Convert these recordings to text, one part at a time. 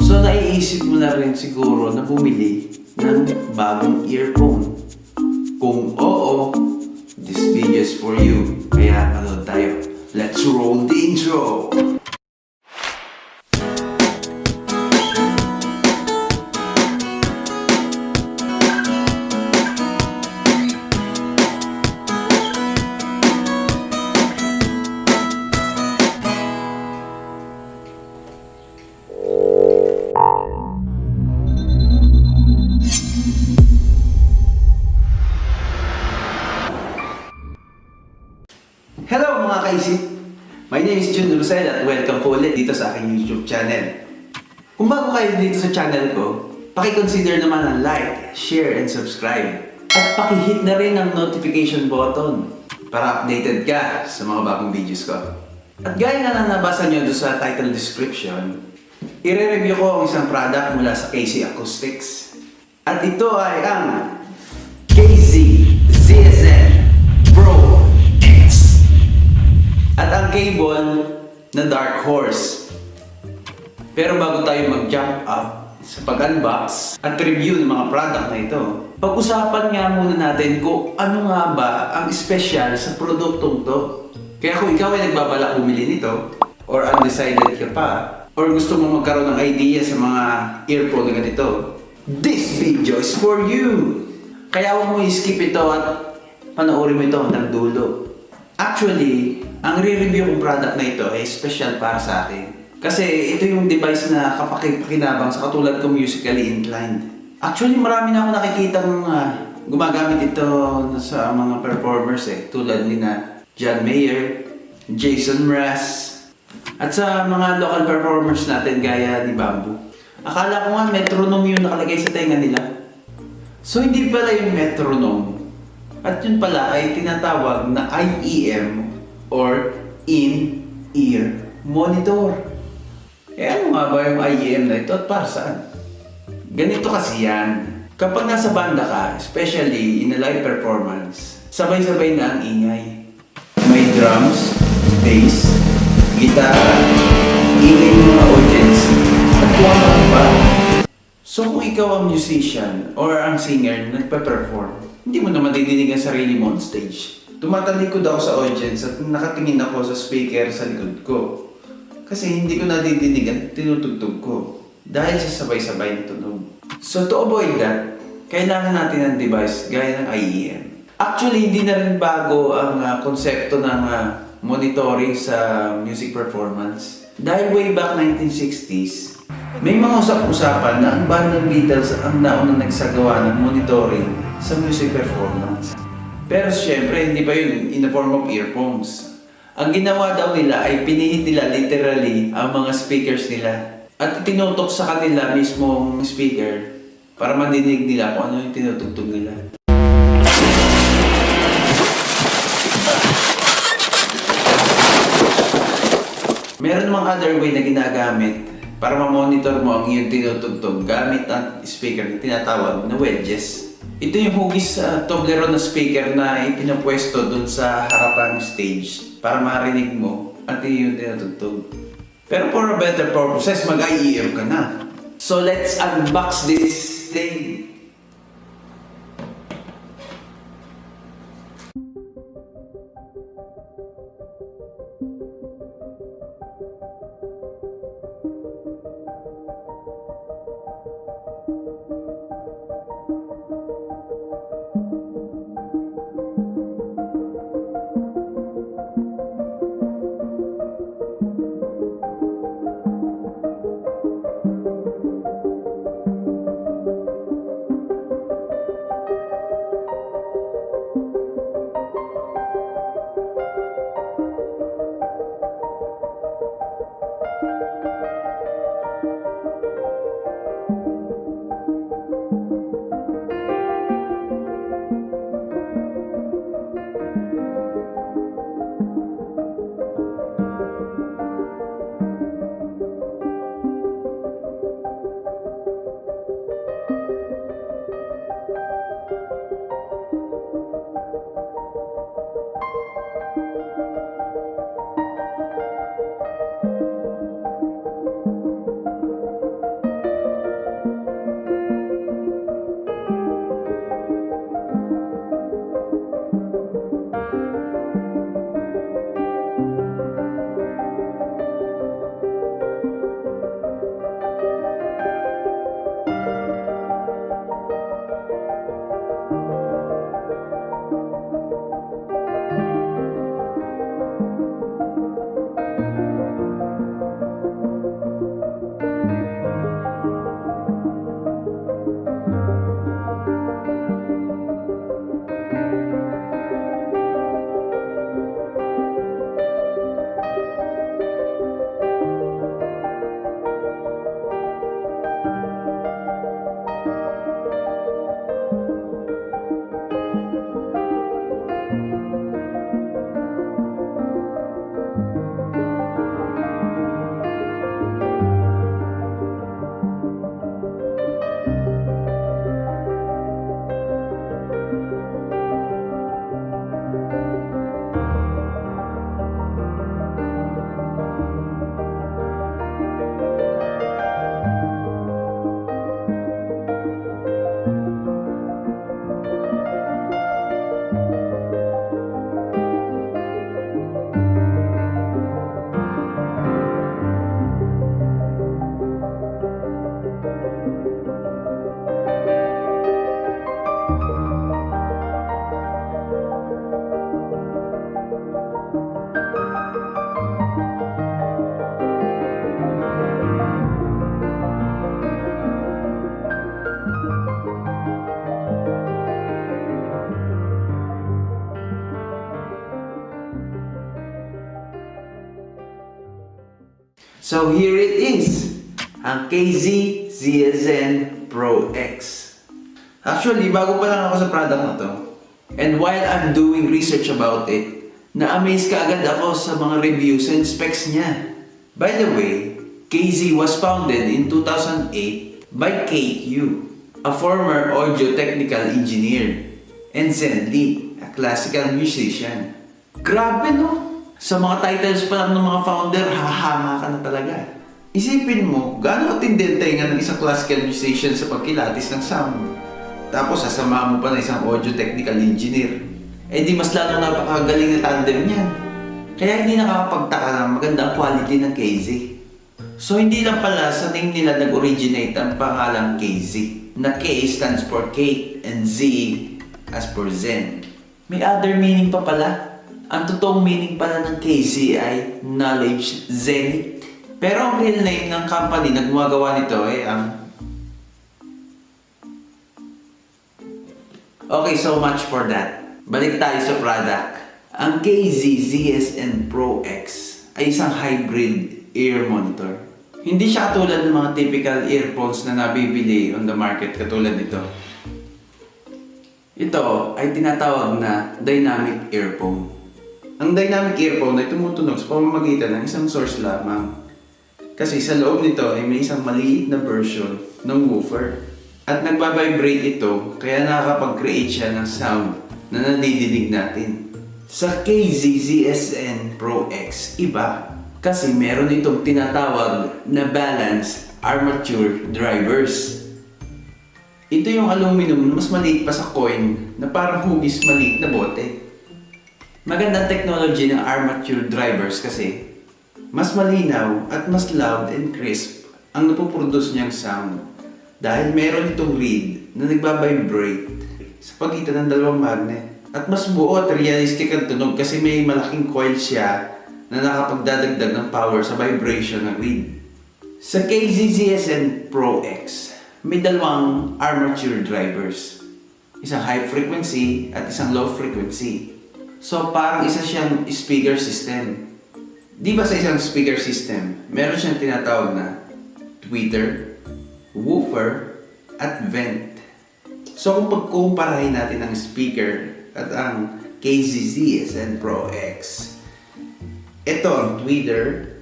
So naiisip mo na rin siguro na bumili ng bagong earphone. Kung oo, this video is for you. Kaya manood tayo. Let's roll the intro! Hello mga kaisip! My name is Knowles at welcome po ulit dito sa aking YouTube channel. Kung bago kayo dito sa channel ko, paki-consider naman ang like, share, and subscribe. At paki-hit na rin ang notification button para updated ka sa mga bagong videos ko. At gaya nga na nabasa nyo doon sa title description, i-review ko ang isang product mula sa KZ Acoustics. At ito ay ang KZ ZSN PRO X. At ang cable na Dark Horse. Pero bago tayo mag-jump up sa pag-unbox at review ng mga product na ito, pag-usapan nga muna natin kung ano nga ba ang special sa produktong to. Kaya kung ikaw ay nagbabalak bumili nito, or undecided ka pa, or gusto mo magkaroon ng idea sa mga earphone na ganito, this video is for you! Kaya huwag mo i-skip ito at panoorin mo ito hanggang dulo. Actually, ang re-review kong product na ito ay special para sa akin. Kasi ito yung device na kapakipakinabang sa katulad kong musically inclined. Actually, marami na ako nakikitang gumagamit ito sa mga performers tulad ni na John Mayer, Jason Mraz, at sa mga local performers natin gaya ni Bago. Akala ko nga metronome yung nakalagay sa tenga nila. So hindi pala yung metronome. At yun pala ay tinatawag na IEM or in-ear monitor. Eh ano nga ba yung IEM na ito at para saan? Ganito kasi yan. Kapag nasa banda ka, especially in a live performance, sabay-sabay na ang ingay. May drums, bass, gitara, ingay ng mga audience, at kung ano pa. So kung ikaw ang musician or ang singer na nagpa-perform, hindi mo naman didinig ang sarili mo on stage. Tumatalikod ako sa audience at nakatingin ako sa speaker sa likod ko. Kasi hindi ko nadidinig ang tinutugtog ko dahil sa sabay-sabay na tunog. So to avoid that, kailangan natin ng device gaya ng IEM. Actually, hindi na rin bago ang konsepto ng monitoring sa music performance. Dahil way back 1960s, may mga usap-usapan na ang band ng Beatles ang naunang nagsagawa ng monitoring sa music performance. Pero syempre, hindi pa yun in the form of earphones. Ang ginawa daw nila ay pinihit nila literally ang mga speakers nila at tinutok sa kanila mismong speaker para maninig nila kung ano yung tinutugtog nila. Meron namang other way na ginagamit para ma-monitor mo ang iyong tinutugtog gamit ang speaker na tinatawag na wedges. Ito yung hugis sa Toblerone na speaker na ipinapwesto dun sa harapan stage para marinig mo at yung tinutugtog. Pero for a better purposes, mag-IEM ka na. So let's unbox this thing. So here it is, ang KZ ZSN PRO X. Actually, bago pa lang ako sa product na to. And while I'm doing research about it, na-amaze ka agad ako sa mga reviews and specs niya. By the way, KZ was founded in 2008 by KQ, a former audio technical engineer, and Zen Lee, a classical musician. Grabe no? Sa mga titles pa lang ng mga founder, hahama ka na talaga. Isipin mo, gaano katindi ang tenga ng isang classical musician sa pagkilatis ng sound. Tapos sasama mo pa na isang audio technical engineer. Eh di mas lalong napakagaling na tandem niyan. Kaya hindi nakakapagtaka na maganda ang quality ng KZ. So hindi lang pala sa name nila nag-originate ang pangalang KZ, na K stands for Kate and Z as for Zen. May other meaning pa pala. Ang totoong meaning pala ng KZ ay Knowledge Zenith. Pero ang real name ng company na gumagawa nito ay ang... Okay, so much for that. Balik tayo sa product. Ang KZ ZSN PRO X ay isang hybrid ear monitor. Hindi siya katulad ng mga typical earphones na nabibili on the market katulad nito. Ito ay tinatawag na dynamic earphone. Ang dynamic earphone ay tumutunog sa pamamagitan ng isang source lamang. Kasi sa loob nito ay may isang maliit na version ng woofer. At nagbabibrate ito kaya nakakapag-create siya ng sound na nadidinig natin. Sa KZ ZSN PRO X, iba. Kasi meron itong tinatawag na balanced armature drivers. Ito yung aluminum na mas maliit pa sa coin na parang hugis maliit na bote. Magandang technology ng armature drivers kasi mas malinaw at mas loud and crisp ang napoproduce niyang sound. Dahil meron itong reed na nagbabibrate sa pagitan ng dalawang magnet. At mas buo at realistic ang tunog kasi may malaking coil siya na nakapagdadagdag ng power sa vibration ng reed. Sa KZ ZSN PRO X, may dalawang armature drivers. Isang high frequency at isang low frequency. So parang isa siyang speaker system. Di ba sa isang speaker system, meron siyang tinatawag na tweeter, woofer, at vent. So kung pagkumparahin natin ang speaker at ang KZ ZSN PRO X, ito ang tweeter,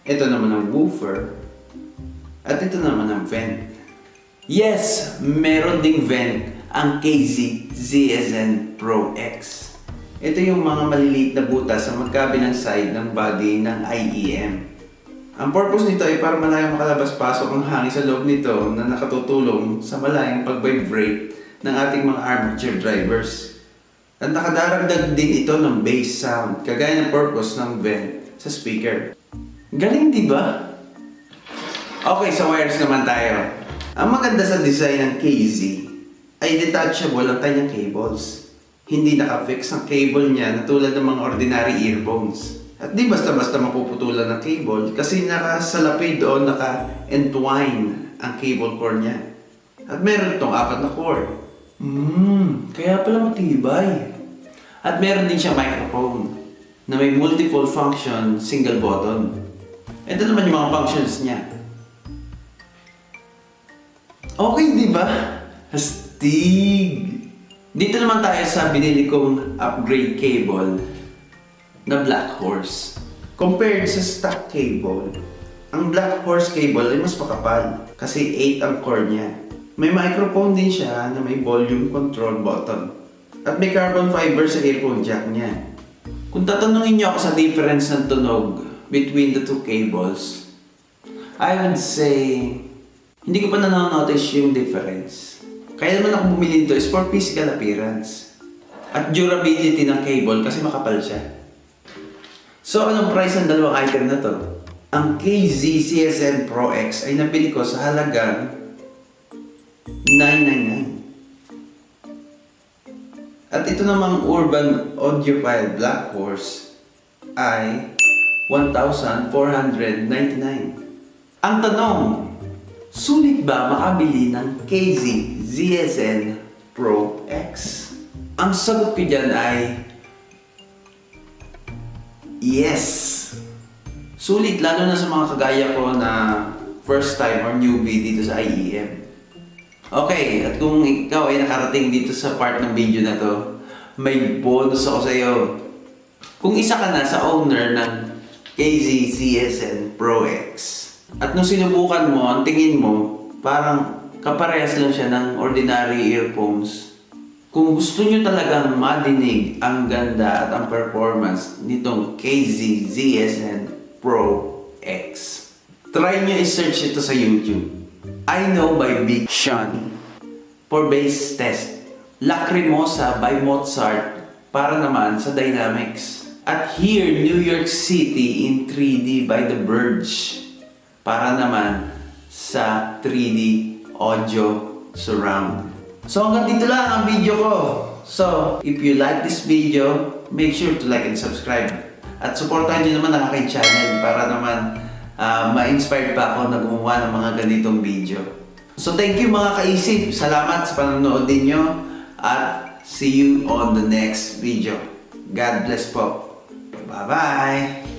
ito naman ang woofer, at ito naman ang vent. Yes, meron ding vent ang KZ ZSN PRO X. Ito yung mga maliliit na butas sa magkabilang side ng body ng IEM. Ang purpose nito ay para malayang makalabas-pasok ang hangin sa loob nito na nakatutulong sa malayang pag-vibrate ng ating mga armature drivers. At nakadaragdag din ito ng bass sound, kagaya ng purpose ng vent sa speaker. Galing, di ba? Okay, sa wires naman tayo. Ang maganda sa design ng KZ ay detachable ang kanyang cables. Hindi naka-fix ang cable niya na tulad ng mga ordinary earphones. At di basta-basta mapuputulan ng cable kasi nakasalapid o naka-entwine ang cable cord niya. At meron itong 4 na cord. Kaya pala matibay. At meron din siya microphone na may multiple function single button. Ito naman yung mga functions niya. Okay, di ba? Astig! Dito naman tayo sa binili kong upgrade cable na Black Horse. Compared sa stock cable, ang Black Horse cable ay mas makapal kasi 8 ang cord niya. May microphone din siya na may volume control button. At may carbon fiber sa earphone jack niya. Kung tatanungin niyo ako sa difference ng tunog between the two cables, I would say hindi ko pa nanonotice yung difference. Kaya naman ako bumili nito is for physical appearance at durability ng cable kasi makapal siya. So anong price ng dalawang item na to? Ang KZ ZSN PRO X ay nabili ko sa halagang $999. At ito namang Urban Audiophile Black Horse ay $1,499. Ang tanong, sulit ba makabili ng KZ ZSN PRO X? Ang sagot ko dyan ay yes. Sulit lalo na sa mga kagaya ko na first time or newbie dito sa IEM. Okay, at kung ikaw ay nakarating dito sa part ng video na to, may bonus ako sa iyo. Kung isa ka na sa owner ng KZ ZSN PRO X at nung sinubukan mo, ang tingin mo parang kaparehas lang siya ng ordinary earphones. Kung gusto nyo talagang madinig ang ganda at ang performance nitong KZ ZSN PRO X, try nyo i-search ito sa YouTube. I Know by Big Sean for bass test. Lacrimosa by Mozart para naman sa dynamics. At Here New York City in 3D by The Verge para naman sa 3D audio surround. So hanggang dito lang ang video ko. So if you like this video, make sure to like and subscribe. At supportahan nyo naman ang aking channel para naman ma-inspired pa ako na gumawa ng mga ganitong video. So thank you mga kaisip. Salamat sa panonood ninyo at see you on the next video. God bless po. Bye-bye!